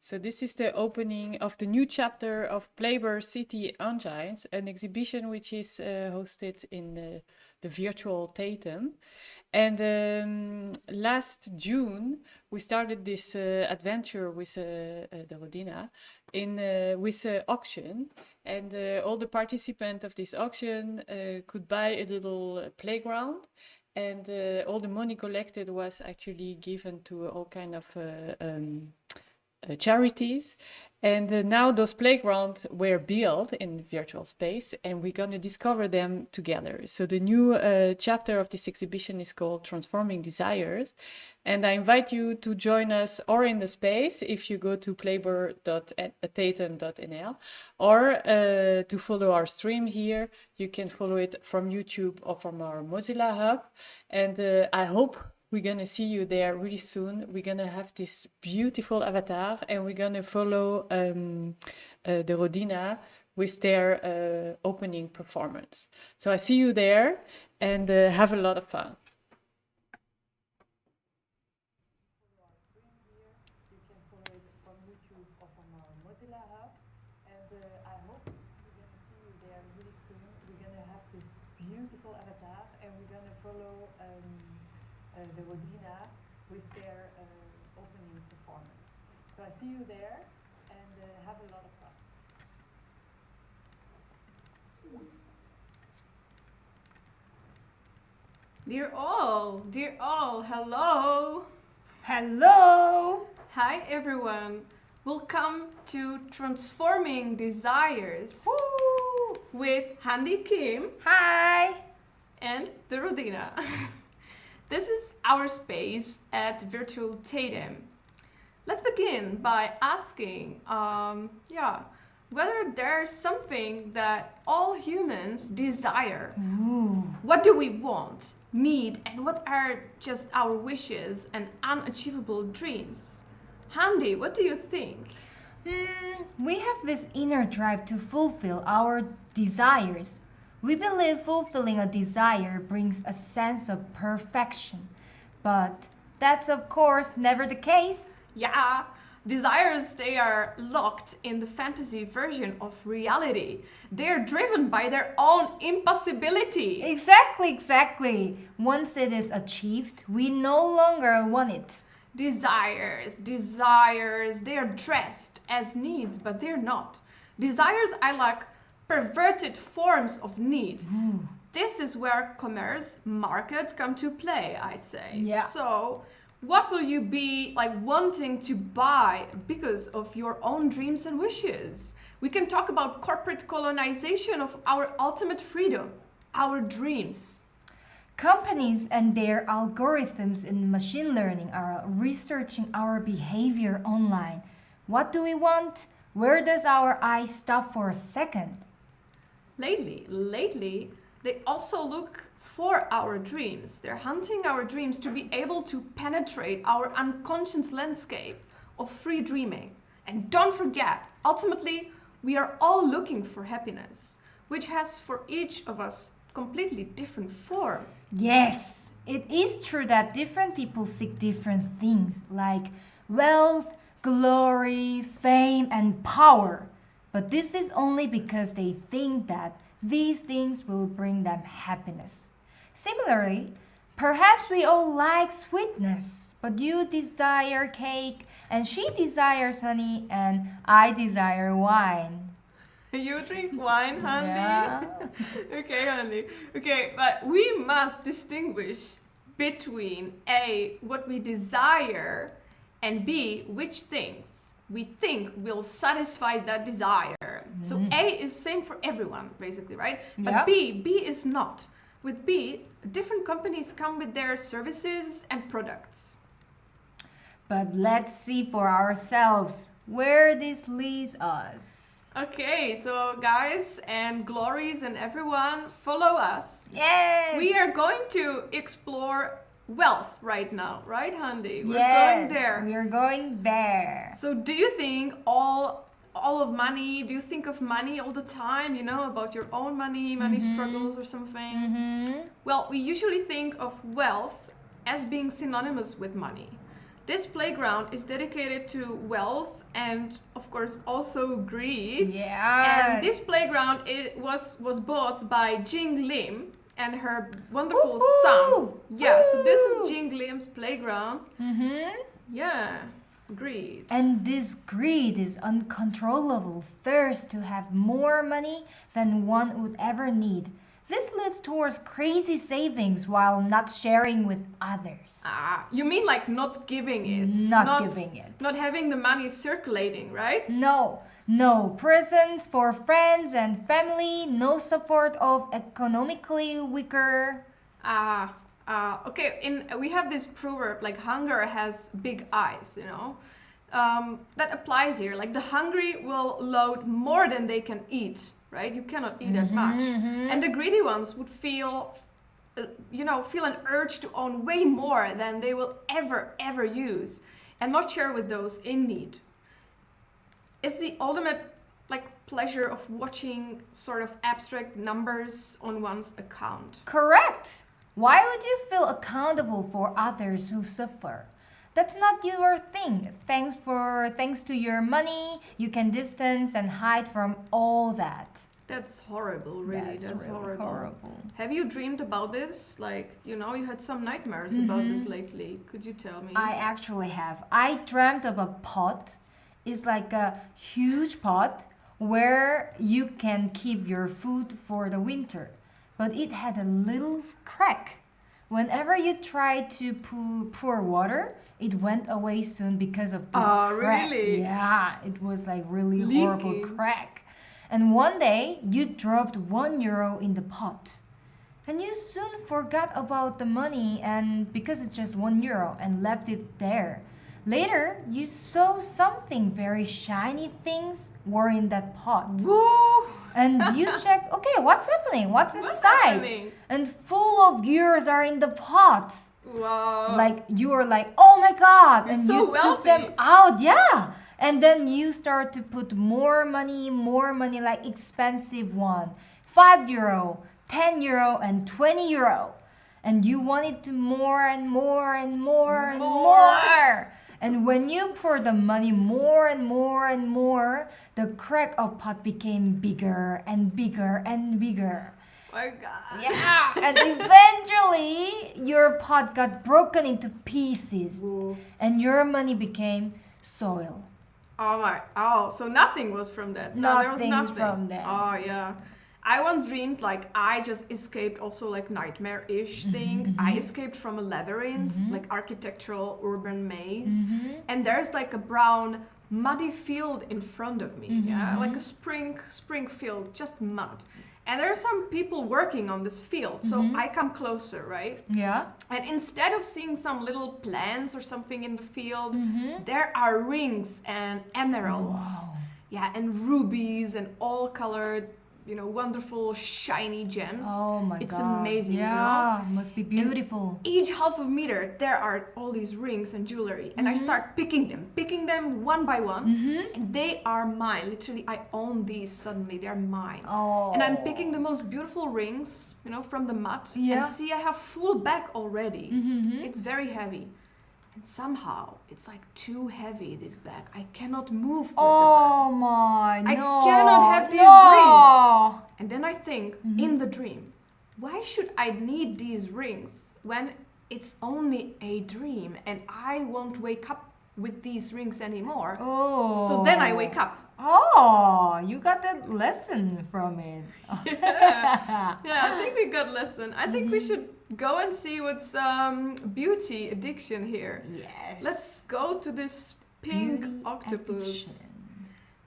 So this is the opening of the new chapter of Playbour City Engines, an exhibition which is hosted in the virtual Tetem. And last June, we started this adventure with the Rodina with an auction. And all the participants of this auction could buy a little playground. And all the money collected was actually given to all kind of charities. And now those playgrounds were built in virtual space, and we're going to discover them together. So the new chapter of this exhibition is called Transforming Desires. And I invite you to join us or in the space if you go to playbour.tetem.nl, or to follow our stream here. You can follow it from YouTube or from our Mozilla Hub. And I hope we're going to see you there really soon. We're going to have this beautiful avatar, and we're going to follow the Rodina with their opening performance. So I see you there, and have a lot of fun. You can follow it from YouTube or from our Mozilla Hub. And I hope we're going to see you there really soon. We're going to have this beautiful avatar, and we're going to follow the Rodina with their opening performance. So I see you there, and have a lot of fun. Dear all, hello! Hello! Hi everyone! Welcome to Transforming Desires Woo! with Handi Kim Hi! and the Rodina. This is our space at Virtual Tetem. Let's begin by asking, whether there's something that all humans desire. Ooh. What do we want, need, and what are just our wishes and unachievable dreams? Handi, what do you think? We have this inner drive to fulfill our desires. We believe fulfilling a desire brings a sense of perfection. But that's of course never the case. Yeah, desires, they are locked in the fantasy version of reality. They're driven by their own impossibility. Exactly. Once it is achieved, we no longer want it. Desires, they are dressed as needs, but they're not. Desires are like perverted forms of need. Ooh. This is where commerce, market come to play, I say. Yeah. So, what will you be like wanting to buy because of your own dreams and wishes? We can talk about corporate colonization of our ultimate freedom, our dreams. Companies and their algorithms in machine learning are researching our behavior online. What do we want? Where does our eye stop for a second? Lately, they also look for our dreams. They're hunting our dreams to be able to penetrate our unconscious landscape of free dreaming. And don't forget, ultimately, we are all looking for happiness, which has for each of us completely different form. Yes, it is true that different people seek different things like wealth, glory, fame, and power. But this is only because they think that these things will bring them happiness. Similarly, perhaps we all like sweetness, but you desire cake, and she desires honey, and I desire wine. You drink wine, Handi? Yeah. Okay, Handi. Okay, but we must distinguish between A, what we desire, and B, which things we think will satisfy that desire. So A is same for everyone, basically, right? But Yeah. B is not. With B, different companies come with their services and products. But let's see for ourselves where this leads us. Okay, so guys and glories and everyone, follow us. Yes! We are going to explore wealth right now, right, Handi? We're Yes, going there. we are going there. So do you think all of money, do you think of money all the time, you know, about your own money struggles or something? Well, we usually think of wealth as being synonymous with money. This playground is dedicated to wealth and, of course, also greed. Yeah. And this playground was bought by Jing Lim and her wonderful son. Yeah, so this is Jing Lim's playground. Yeah, greed. And this greed is uncontrollable thirst to have more money than one would ever need. This leads towards crazy savings while not sharing with others. Ah, you mean like not giving it? Not giving it. Not having the money circulating, right? No presents for friends and family, no support of economically weaker. Okay, we have this proverb like hunger has big eyes, you know. That applies here. Like the hungry will load more than they can eat, right? You cannot eat that much. And the greedy ones would feel an urge to own way more than they will ever use and not share with those in need. It's the ultimate pleasure of watching sort of abstract numbers on one's account. Correct. Why would you feel accountable for others who suffer? That's not your thing. Thanks to your money, you can distance and hide from all that. That's horrible, really. That's really horrible. Have you dreamed about this? You had some nightmares about this lately. Could you tell me? I actually have. I dreamt of a pot. It's like a huge pot where you can keep your food for the winter. But it had a little crack. Whenever you tried to pour water, it went away soon because of this crack. Really? Yeah, it was really Leaking. horrible crack. And one day, you dropped €1 in the pot. And you soon forgot about the money and because it's just €1 and left it there. Later, you saw something very shiny things were in that pot. Woo! And you checked, okay, what's happening? What's inside? Happening? And full of gears are in the pot. Wow. You were like, oh my God. You're and so you took them wealthy. out. Yeah. And then you start to put more money, like expensive one. €5, €10, and €20. And you wanted to more and more and more and more. And when you pour the money more and more and more, the crack of pot became bigger and bigger and bigger. My God. Yeah, and eventually your pot got broken into pieces. Whoa. And your money became soil. Oh, so nothing was from that. No, there was Nothing's nothing from that. Oh, yeah. I once dreamed I just escaped also nightmare-ish thing. I escaped from a labyrinth, architectural urban maze. And there's a brown muddy field in front of me. Yeah, like a spring field, just mud. And there are some people working on this field. So I come closer, right? Yeah. And instead of seeing some little plants or something in the field, there are rings and emeralds. Wow. Yeah, and rubies and all colored, wonderful shiny gems. Oh my God. It's amazing, Yeah, must be beautiful. Each half a meter, there are all these rings and jewelry. And I start picking them one by one. And they are mine. Literally, I own these suddenly. They're mine. Oh. And I'm picking the most beautiful rings, from the mud. Yeah. And see, I have full bag already. It's very heavy. And somehow, it's too heavy, this bag. I cannot move with the Oh my, I no. cannot have these rings. And then I think, in the dream, why should I need these rings when it's only a dream and I won't wake up with these rings anymore? Oh. So then I wake up. Oh, you got that lesson from it. Yeah, I think we got lesson. I think we should go and see what's beauty addiction here. Yes. Let's go to this pink Beauty octopus. addiction.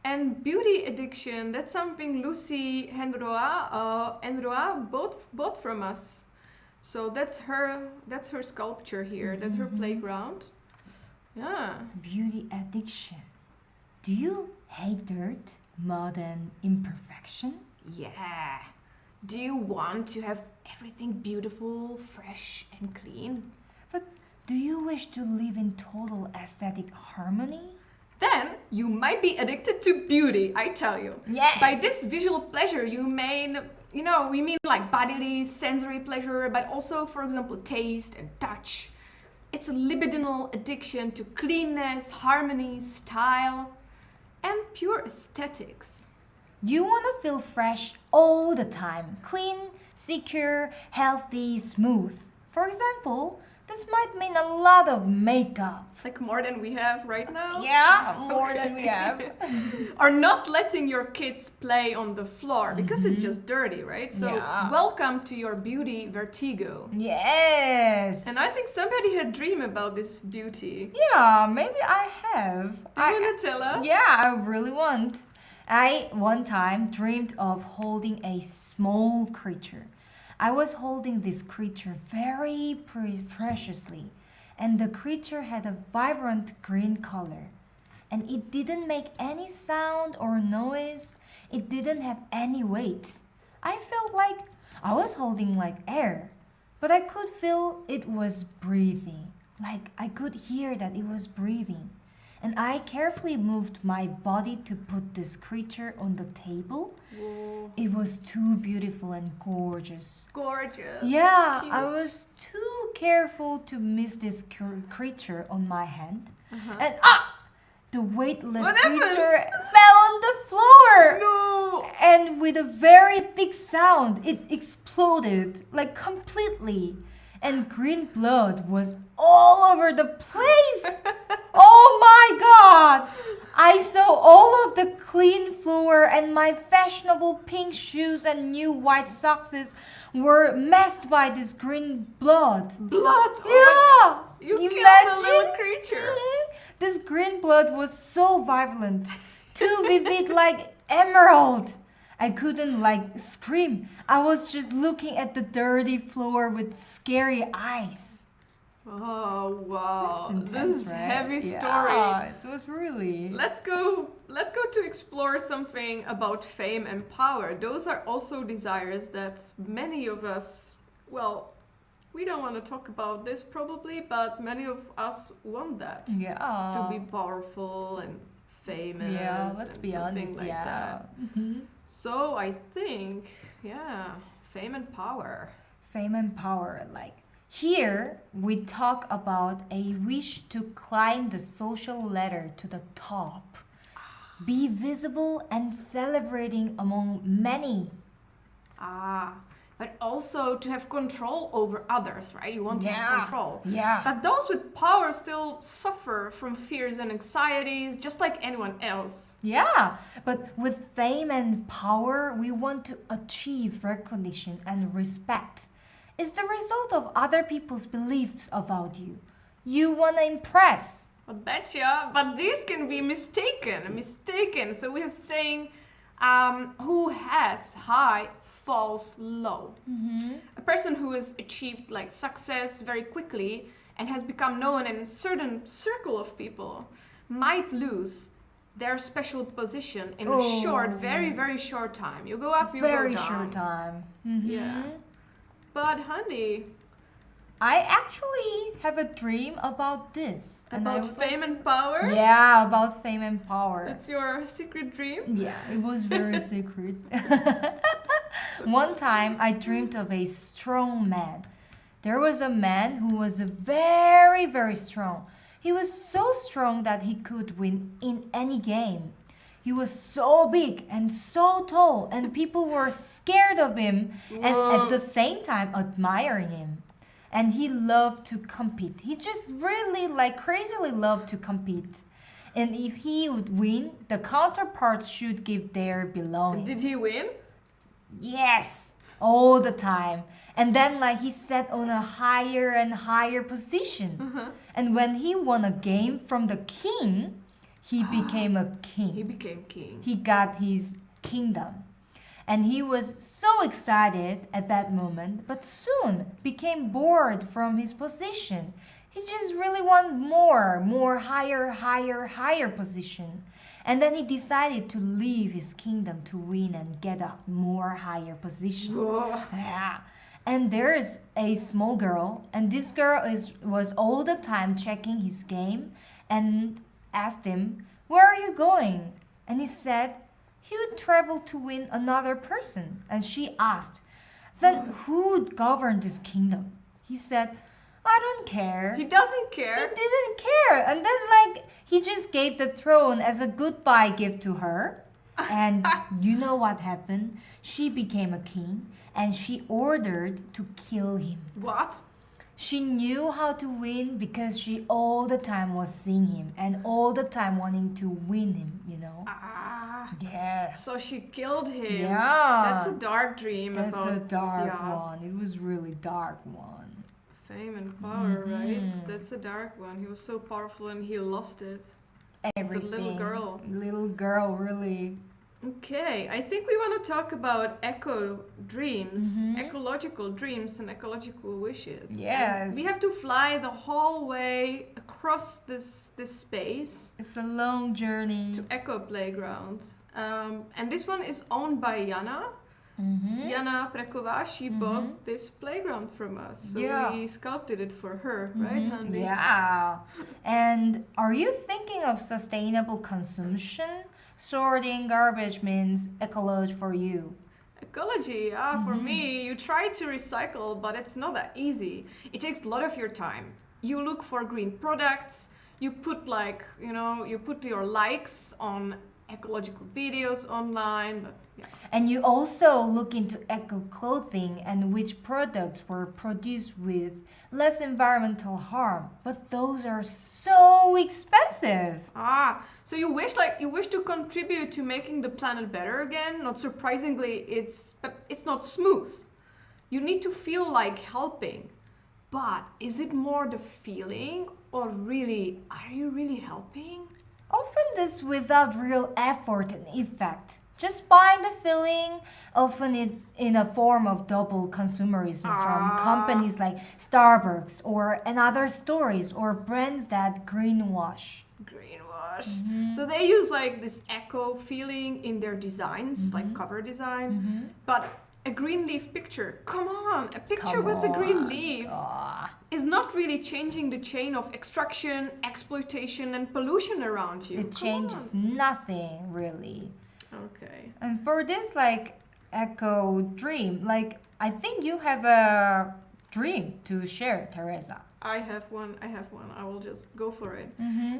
And beauty addiction, that's something Lucy and Roa bought from us. So that's her sculpture here. That's her playground. Yeah. Beauty addiction. Do you hate dirt more than imperfection? Yeah. Do you want to have everything beautiful, fresh, and clean? But do you wish to live in total aesthetic harmony? Then you might be addicted to beauty, I tell you. Yes. By this visual pleasure, we mean bodily, sensory pleasure, but also, for example, taste and touch. It's a libidinal addiction to cleanness, harmony, style, and pure aesthetics. You want to feel fresh all the time. Clean, secure, healthy, smooth. For example, this might mean a lot of makeup. Like more than we have right now? Yeah, more than we have. Or not letting your kids play on the floor because it's just dirty, right? So Yeah. welcome to your beauty vertigo. Yes. And I think somebody had dream about this beauty. Yeah, maybe I have. Do you want to tell us? Yeah, I really want. I one time dreamed of holding a small creature. I was holding this creature very preciously, and the creature had a vibrant green color. And it didn't make any sound or noise. It didn't have any weight. I felt like I was holding like air, but I could feel it was breathing. Like I could hear that it was breathing. And I carefully moved my body to put this creature on the table. Whoa. It was too beautiful and gorgeous. Gorgeous. Yeah, Cute. I was too careful to miss this creature on my hand. And the weightless What happened? creature fell on the floor. No! And with a very thick sound, it exploded like completely. And green blood was all over the place. Oh my god! I saw all of the clean floor, and my fashionable pink shoes and new white socks were messed by this green blood. Blood! Yeah! Oh my God. You killed the little creature. Mhm. This green blood was so vibrant, too vivid like emerald. I couldn't like scream. I was just looking at the dirty floor with scary eyes. Oh wow. That's intense, This is right? heavy story. Yeah, it was really. Let's go to explore something about fame and power. Those are also desires that many of us, well, we don't want to talk about this probably, but many of us want that. Yeah. To be powerful and famous. Yeah, let's and be something honest. like Yeah. that. So I think, yeah, fame and power. Fame and power. Like here, we talk about a wish to climb the social ladder to the top, be visible and celebrating among many. But also to have control over others, right? You want to have control. Yeah. But those with power still suffer from fears and anxieties, just like anyone else. Yeah, but with fame and power, we want to achieve recognition and respect. It's the result of other people's beliefs about you. You want to impress. I betcha, but these can be mistaken. So we have saying, who heads high falls low. A person who has achieved like success very quickly and has become known in a certain circle of people might lose their special position in a short, very, very short time. You go up, you Very go down. short time. Yeah. But Handi, I actually have a dream about this. and I about would fame and power? Yeah, about fame and power. That's your secret dream? Yeah, it was very secret. One time I dreamed of a strong man. There was a man who was very, very strong. He was so strong that he could win in any game. He was so big and so tall, and people were scared of him and at the same time admiring him. And he loved to compete. He just really crazily loved to compete. And if he would win, the counterparts should give their belongings. Did he win? Yes, all the time. And then he sat on a higher and higher position. And when he won a game from the king, he became a king. He became king. He got his kingdom. And he was so excited at that moment, but soon became bored from his position. He just really wanted more higher position. And then he decided to leave his kingdom to win and get a more higher position. Whoa. Yeah. And there's a small girl, and this girl was all the time checking his game and asked him, "Where are you going?" And he said he would travel to win another person. And she asked, "Then who would govern this kingdom?" He said, I don't care. He doesn't He care. didn't care. And then, like, he just gave the throne as a goodbye gift to her. And you know what happened? She became a king and she ordered to kill him. What? She knew how to win because she all the time was seeing him and all the time wanting to win him, you know? Ah. Yes. So she killed him. Yeah. That's a dark dream That's about a dark yeah, one. It was really dark one. fame and power, right? That's a dark one. He was so powerful and he lost it. Everything. little girl. Little girl, really. Okay, I think we want to talk about eco dreams, ecological dreams and ecological wishes. Yes. And we have to fly the whole way across this space It's a long journey. to Eco Playground. And this one is owned by Jana. Jana Prekova, she bought this playground from us. So Yeah. we sculpted it for her, right, Handi? Yeah. And are you thinking of sustainable consumption? Sorting garbage means ecology for you. Ecology, yeah, for me, you try to recycle, but it's not that easy. It takes a lot of your time. You look for green products, you put you put your likes on ecological videos online, but yeah. And you also look into eco clothing and which products were produced with less environmental harm. But those are so expensive. Ah, so you wish to contribute to making the planet better again. Not surprisingly, it's not smooth. You need to feel like helping. But is it more the feeling or really are you really helping? Often this without real effort and effect. Just buying the feeling, often in a form of double consumerism from companies like Starbucks and other stories or brands that greenwash. Greenwash. So they use like this eco feeling in their designs, like cover design. But a green leaf picture, come on, a picture with a green leaf is not really changing the chain of extraction, exploitation, and pollution around you. It Come changes on. nothing really. Okay. And for this like eco dream, like I think you have a dream to share, Teresa. I have one. I will just go for it.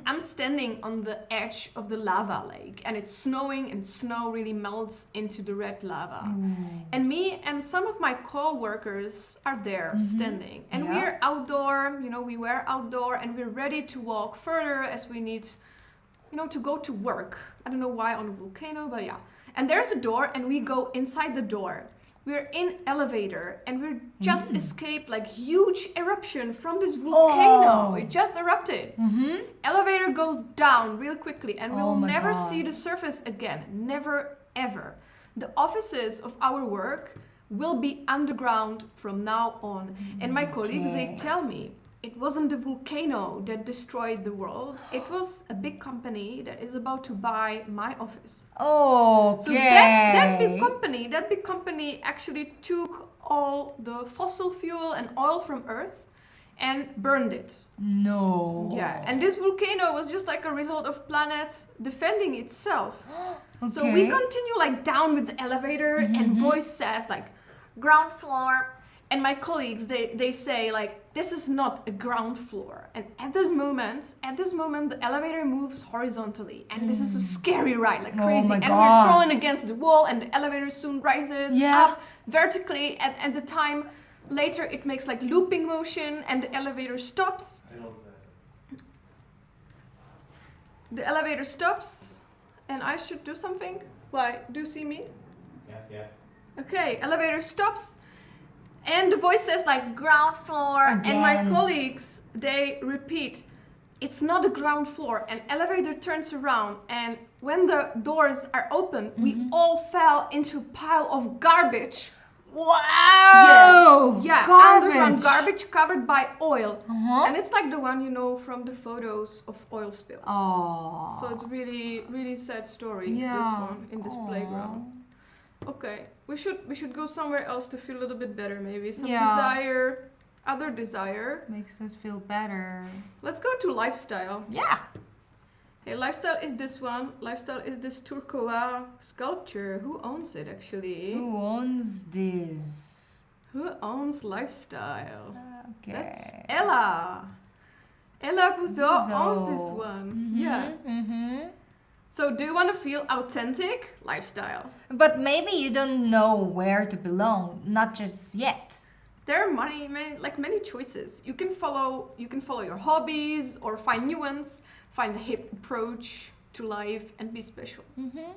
I'm standing on the edge of the lava lake and it's snowing and snow really melts into the red lava. And me and some of my co-workers are there standing. And Yeah. we're outdoor, we were outdoor and we're ready to walk further as we need, to go to work. I don't know why on a volcano, but yeah. And there's a door and we go inside the door. We're in elevator and we're just escaped like huge eruption from this volcano. Oh. It just erupted. Elevator goes down real quickly and we'll Oh my never God. see the surface again. Never ever. The offices of our work will be underground from now on. And my colleagues, they Okay. tell me it wasn't the volcano that destroyed the world. It was a big company that is about to buy my office. Okay. So that big company actually took all the fossil fuel and oil from Earth and burned it. No. Yeah, and this volcano was just like a result of planet defending itself. So we continue like down with the elevator and voice says like ground floor. And my colleagues, they say like, this is not a ground floor. And at this moment, the elevator moves horizontally. And this is a scary ride, like Oh crazy. my And God. we're thrown against the wall and the elevator soon rises Yeah. up vertically. At the time later, it makes like looping motion and the elevator stops. The elevator stops and I should do something. Why? Do you see me? Yeah. Okay, elevator stops. And the voice says like ground floor. And my Again. colleagues, they repeat, it's not a ground floor. And elevator turns around. And when the doors are open, we all fell into a pile of garbage. Wow. Yeah, Garbage. underground garbage covered by oil. Uh-huh. And it's like the one from the photos of oil spills. Oh. So it's really, really sad story, Yeah. this one, in this Aw. playground. Okay, we should go somewhere else to feel a little bit better, maybe. Some Yeah. other desire. Makes us feel better. Let's go to lifestyle. Yeah. Hey, lifestyle is this one. Lifestyle is this turquoise sculpture. Who owns it, actually? Who owns this? Who owns lifestyle? Okay. That's Ella. Ella Bouzeau owns this Bouzeau. one. Yeah. Mm-hmm. So do you want to feel authentic? Lifestyle. But maybe you don't know where to belong, not just yet. There are many choices. You can follow your hobbies or find new ones, find a hip approach to life and be special. Mm-hmm.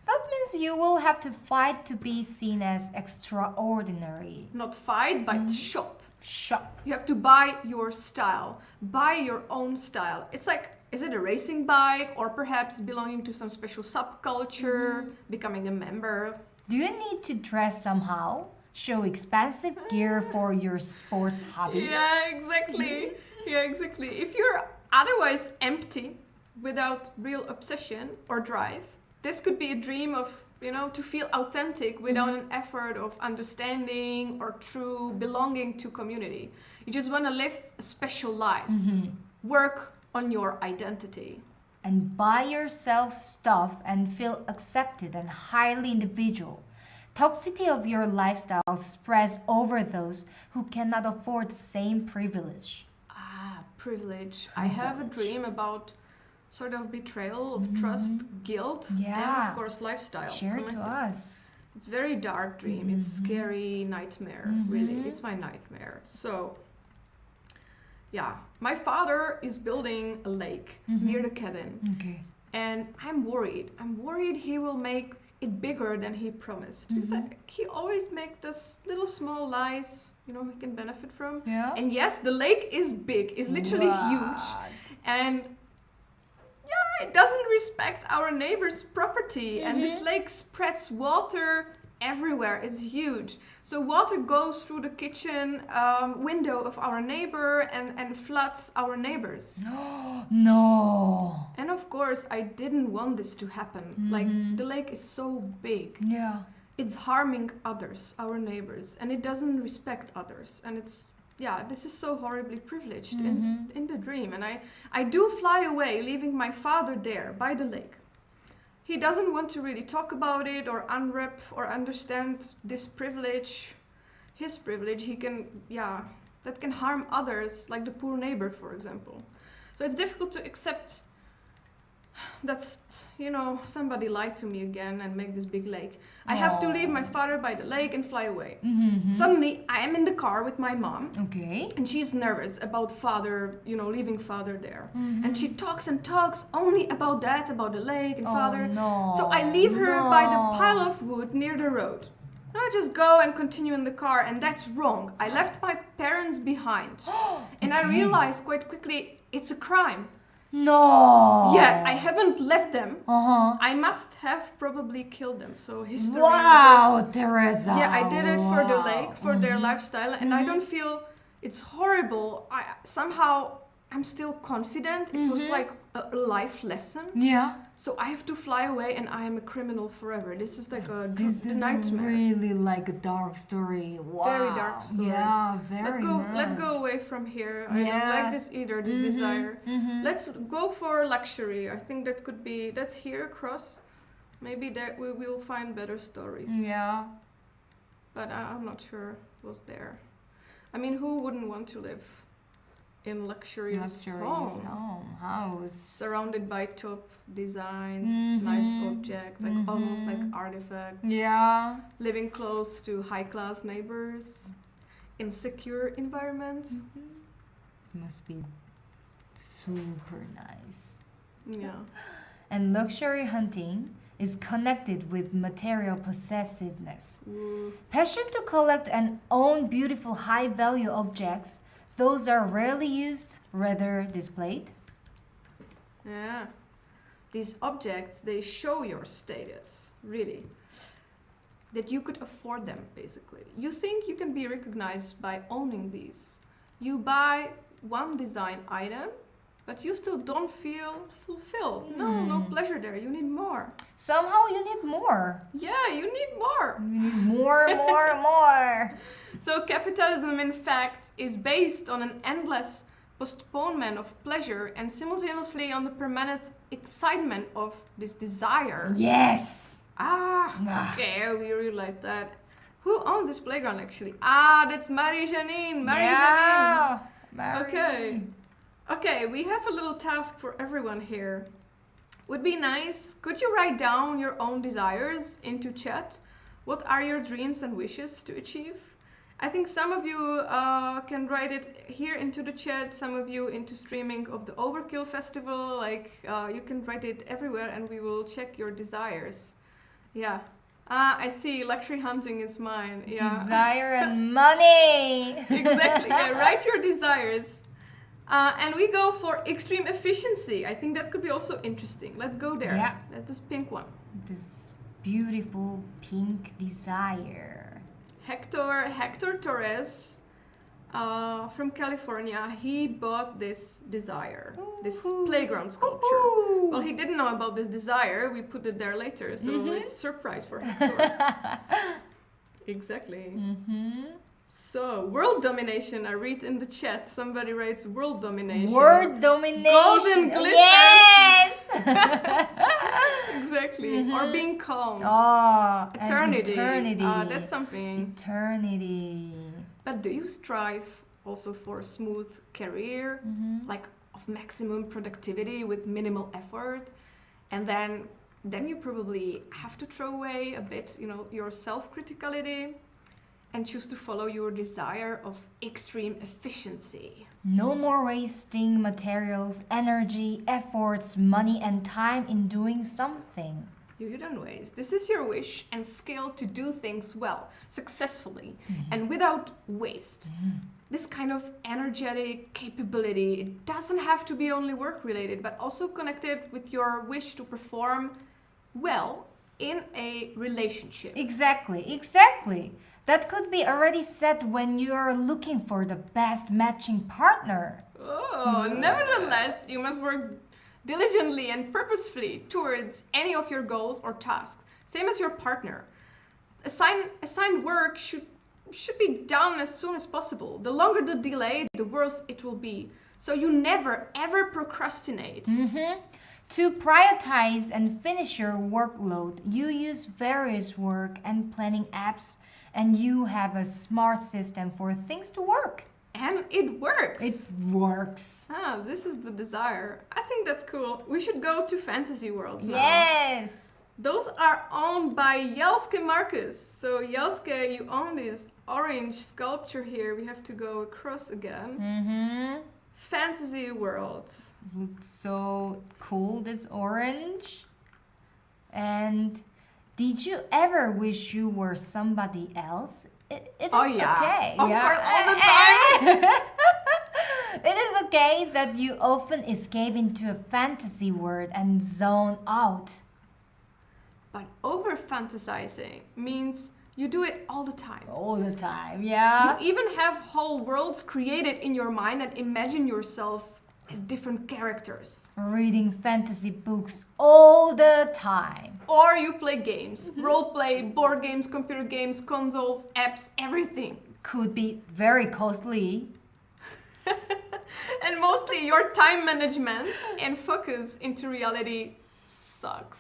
That means you will have to fight to be seen as extraordinary. Not fight, but shop. Shop. You have to buy your style. Buy your own style. It's like, is it a racing bike or perhaps belonging to some special subculture, becoming a member? Do you need to dress somehow? Show expensive gear for your sports hobbies? Yeah, exactly. Yeah, exactly. If you're otherwise empty, without real obsession or drive, this could be a dream of, to feel authentic without an effort of understanding or true belonging to community. You just want to live a special life. Work on your identity. And buy yourself stuff and feel accepted and highly individual. Toxicity of your lifestyle spreads over those who cannot afford the same privilege. Privilege. I have a dream about sort of betrayal of trust, guilt, and Yeah. of course lifestyle. Share it to Connected. us. It's very dark dream. It's scary nightmare, really. It's my nightmare. So, yeah, my father is building a lake near the cabin, Okay. and I'm worried. I'm worried he will make it bigger than he promised. He's like, he always makes this little small lies, he can benefit from. Yeah. And yes, the lake is big. It's literally huge, and yeah, it doesn't respect our neighbor's property, and this lake spreads water everywhere. It's huge. So water goes through the kitchen window of our neighbor and floods our neighbors. No. And of course, I didn't want this to happen. Like, the lake is so big. Yeah. It's harming others, our neighbors, and it doesn't respect others. And this is so horribly privileged in the dream. And I do fly away, leaving my father there by the lake. He doesn't want to really talk about it or unwrap or understand this privilege, his privilege. That can harm others, like the poor neighbor, for example. So it's difficult to accept that, somebody lied to me again and make this big lake. I have to leave my father by the lake and fly away. Suddenly, I am in the car with my mom. Okay. And she's nervous about father, leaving father there. And she talks and talks only about that, about the lake and father. No. So I leave her by the pile of wood near the road. And I just go and continue in the car, and that's wrong. I left my parents behind. And I realized quite quickly it's a crime. No. Yeah, I haven't left them. Uh-huh. I must have probably killed them. So history. Wow, Teresa. Yeah, I did it for the lake, for their lifestyle, and I don't feel it's horrible. I'm still confident. It was like a life lesson. Yeah. So I have to fly away, and I am a criminal forever. This is like a This is nightmare. really like a dark story. Wow. Very dark story. Yeah, very Let's much. go away from here. I don't like this either, this desire. Let's go for luxury. I think that's here across. Maybe there we will find better stories. Yeah. But I'm not sure what's there. I mean, who wouldn't want to live in luxurious house. surrounded by top designs, nice objects, like almost like artifacts. Yeah. Living close to high-class neighbors, in secure environments. Must be super nice. Yeah. And luxury hunting is connected with material possessiveness. Passion to collect and own beautiful high-value objects, those are rarely used, rather displayed. Yeah. These objects, they show your status, really. That you could afford them, basically. You think you can be recognized by owning these. You buy one design item, but you still don't feel fulfilled. No pleasure there. You need more. Somehow you need more. Yeah, you need more. You need more. So capitalism, in fact, is based on an endless postponement of pleasure and simultaneously on the permanent excitement of this desire. Yes. Okay, we realize that. Who owns this playground actually? Ah, that's Marie-Janine. Yeah. Okay. Okay, we have a little task for everyone here. Would be nice. Could you write down your own desires into chat? What are your dreams and wishes to achieve? I think some of you can write it here into the chat, some of you into streaming of the Overkill festival. Like, you can write it everywhere and we will check your desires. Yeah. I see, luxury hunting is mine. Yeah. Desire and money. Exactly, yeah, write your desires. And we go for extreme efficiency. I think that could be also interesting. Let's go there. Yeah. That's this pink one. This beautiful pink desire. Hector Torres from California, he bought this desire, this playground sculpture. Ooh. Well, he didn't know about this desire. We put it there later, so it's a surprise for Hector. Exactly. So, world domination. I read in the chat. Somebody writes world domination. Word domination. Golden glitters. Yes. Exactly. Or being calm. Oh, Eternity. Eternity. That's something. Eternity. But do you strive also for a smooth career, like of maximum productivity with minimal effort? And then you probably have to throw away a bit, your self-criticality and choose to follow your desire of extreme efficiency. No more wasting materials, energy, efforts, money, and time in doing something. You don't waste. This is your wish and skill to do things well, successfully, and without waste. This kind of energetic capability, it doesn't have to be only work-related, but also connected with your wish to perform well in a relationship. Exactly. That could be already said when you are looking for the best matching partner. Oh, nevertheless, you must work diligently and purposefully towards any of your goals or tasks. Same as your partner. Assigned work should be done as soon as possible. The longer the delay, the worse it will be. So you never ever procrastinate. To prioritize and finish your workload, you use various work and planning apps, and you have a smart system for things to work. And it works. It works. Ah, this is the desire. I think that's cool. We should go to fantasy worlds now. Yes. Those are owned by Jelske Marcus. So Jelske, you own this orange sculpture here. We have to go across again. Fantasy worlds. Looks so cool, this orange. And did you ever wish you were somebody else? It is okay. Of course, all the time. It is okay that you often escape into a fantasy world and zone out. But over fantasizing means you do it all the time. All the time, yeah. You even have whole worlds created in your mind and imagine yourself as different characters. Reading fantasy books all the time. Or you play games, role play, board games, computer games, consoles, apps, everything. Could be very costly. And mostly your time management and focus into reality sucks.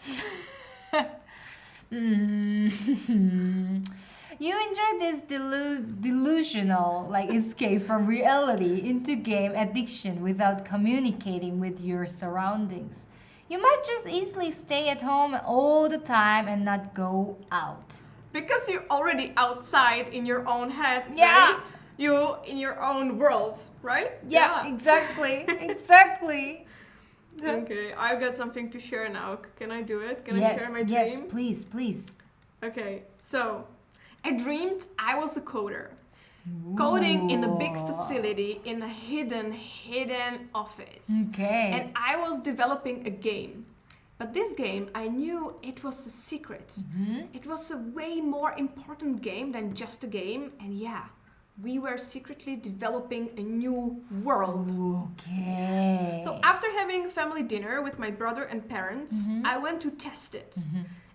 You enjoy this delusional escape from reality into game addiction without communicating with your surroundings. You might just easily stay at home all the time and not go out. Because you're already outside in your own head, Yeah. right? You in your own world, right? Yeah. Exactly. Exactly. Okay, I've got something to share now. Can I do it? Can I Yes, share my yes, dream? please. Okay, so I dreamed I was a coder. Coding in a big facility in a hidden office. Okay. And I was developing a game. But this game, I knew it was a secret. It was a way more important game than just a game. And yeah, we were secretly developing a new world. Okay. So after having family dinner with my brother and parents, I went to test it.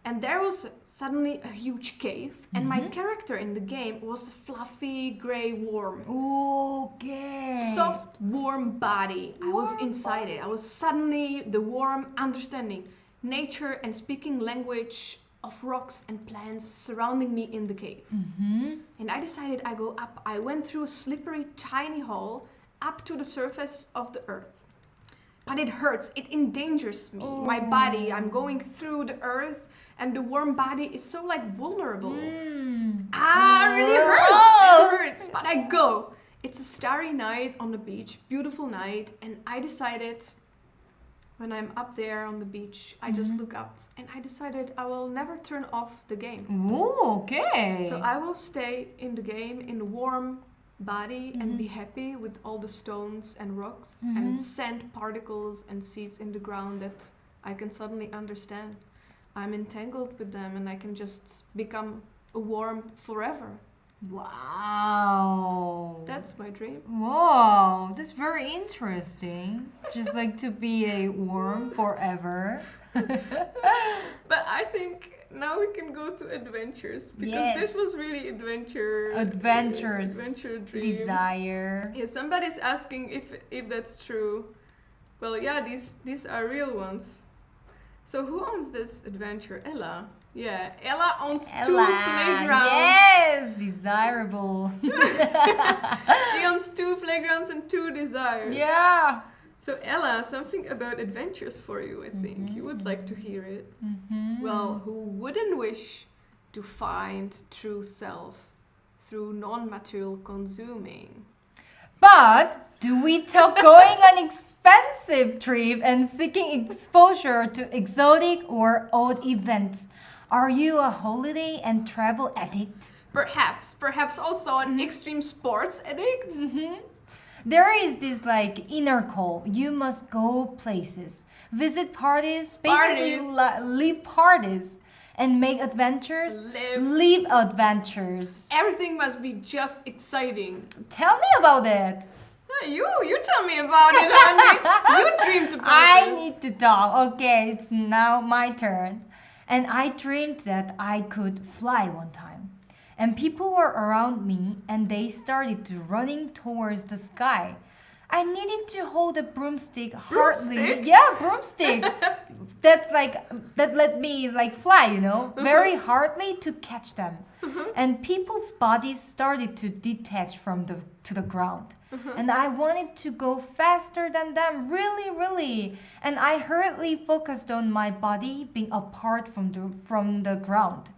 And there was suddenly a huge cave, and my character in the game was a fluffy gray worm. Okay. Soft, warm body. I was inside it. I was suddenly the worm understanding nature and speaking language of rocks and plants surrounding me in the cave. And I decided I go up. I went through a slippery, tiny hole up to the surface of the earth. But it hurts. It endangers me, my body. I'm going through the earth, and the warm body is so like vulnerable. It really hurts. It hurts. But I go. It's a starry night on the beach, beautiful night, and I decided when I'm up there on the beach, I just look up, and I decided I will never turn off the game. Ooh, okay. So I will stay in the game in the warm body and be happy with all the stones and rocks and sand particles and seeds in the ground that I can suddenly understand. I'm entangled with them and I can just become a worm forever. Wow. That's my dream. Wow, that's very interesting. Just like to be a worm forever. But I think now we can go to adventures because this was really adventure dream. Desire. If somebody's asking if that's true, well, yeah, these are real ones. So who owns this adventure? Ella. Yeah, Ella owns 2 playgrounds. Yes, desirable. She owns 2 playgrounds and 2 desires. Yeah. So Ella, something about adventures for you, I think. You would like to hear it. Well, who wouldn't wish to find true self through non-material consuming? But do we talk going on expensive trip and seeking exposure to exotic or odd events? Are you a holiday and travel addict? Perhaps also an extreme sports addict? There is this like inner call. You must go places, visit parties, basically live parties and make adventures. Live adventures. Everything must be just exciting. Tell me about it. You tell me about it, Handi. You dreamed about I this. need to talk. Okay, it's now my turn. And I dreamed that I could fly one time. And people were around me and they started to running towards the sky. I needed to hold a broomstick hardly. Broomstick? Yeah, broomstick. that let me like fly, you know, very hardly to catch them. And people's bodies started to detach from the ground. And I wanted to go faster than them, really. And I hurriedly focused on my body being apart from the ground.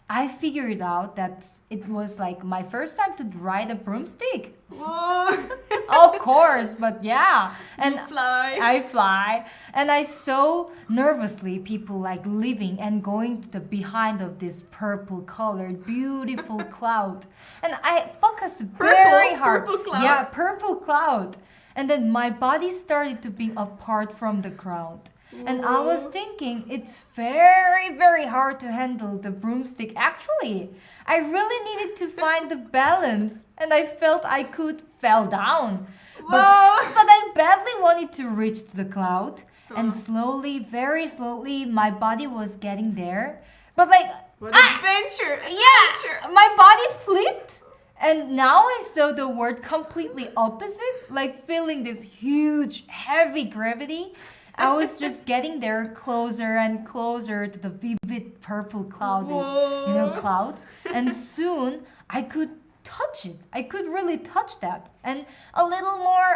I figured out that it was like my first time to ride a broomstick. Whoa. Of course, but yeah. And I fly. And I saw nervously people like leaving and going to the behind of this purple colored beautiful cloud. And I focused very hard. Purple cloud. Yeah, purple cloud. And then my body started to be apart from the ground. And I was thinking it's very hard to handle the broomstick. Actually, I really needed to find the balance and I felt I could fall down. But I badly wanted to reach the cloud and slowly, very slowly, my body was getting there. But like, what adventure! yeah, my body flipped. And now I saw the word completely opposite, like feeling this huge, heavy gravity. I was just getting there closer and closer to the vivid purple clouds. And soon I could touch it. I could really touch that. And a little more.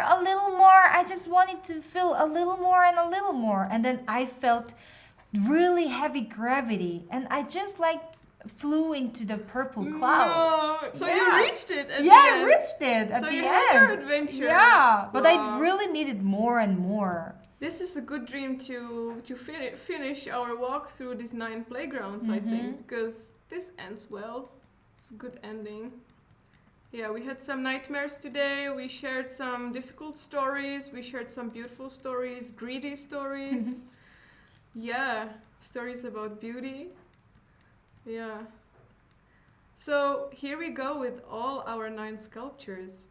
I just wanted to feel a little more. And then I felt really heavy gravity. And I just like flew into the purple cloud. No. So you reached it at the end. I reached it at so the you end. had your adventure. Yeah, but I really needed more and more. This is a good dream to finish our walk through these 9 playgrounds, I think, because this ends well. It's a good ending. Yeah, we had some nightmares today. We shared some difficult stories. We shared some beautiful stories, greedy stories. Yeah, stories about beauty. Yeah. So here we go with all our 9 sculptures.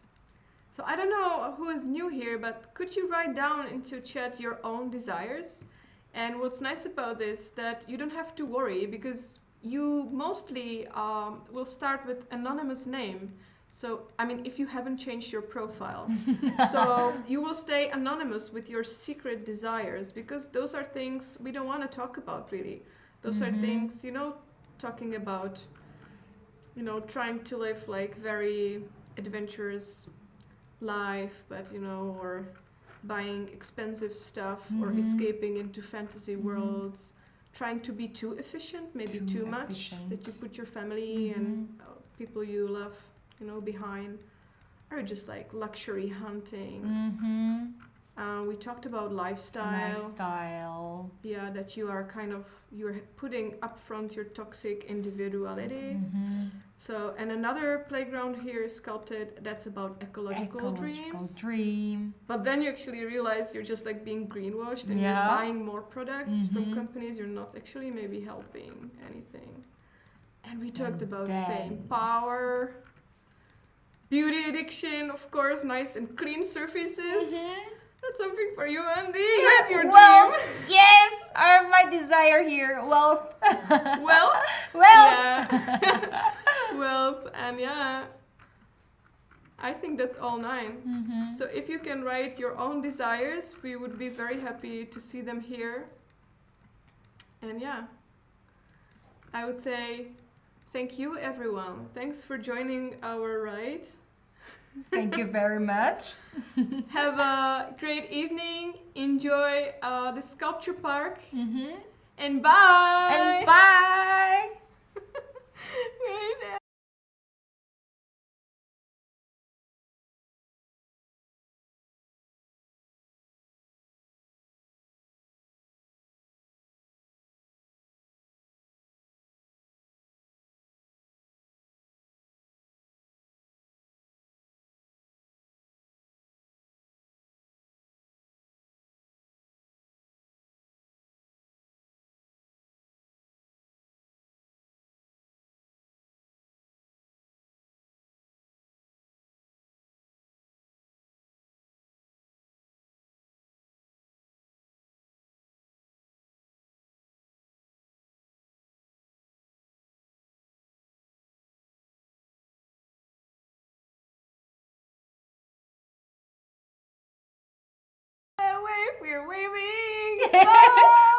So I don't know who is new here, but could you write down into chat your own desires? And what's nice about this, that you don't have to worry because you mostly will start with anonymous name. So, I mean, if you haven't changed your profile. So you will stay anonymous with your secret desires because those are things we don't want to talk about really. Those are things, talking about, trying to live like very adventurous life, but or buying expensive stuff or escaping into fantasy worlds, trying to be too efficient, maybe too much, that you put your family and people you love, behind, or just like luxury hunting. We talked about lifestyle. Yeah, that you are you're putting up front your toxic individuality. So, and another playground here is sculpted that's about ecological dream. But then you actually realize you're just like being greenwashed and you're buying more products from companies. You're not actually maybe helping anything. And we talked about fame, power, beauty addiction, of course, nice and clean surfaces. That's something for you, Handi. You had your dream. Yes, I have my desire here. Wealth. Wealth? Yeah. Wealth, and I think that's all 9. So if you can write your own desires, we would be very happy to see them here. And I would say thank you, everyone. Thanks for joining our ride. Thank you very much. Have a great evening. Enjoy the sculpture park. And bye. And bye. We're waving. Bye.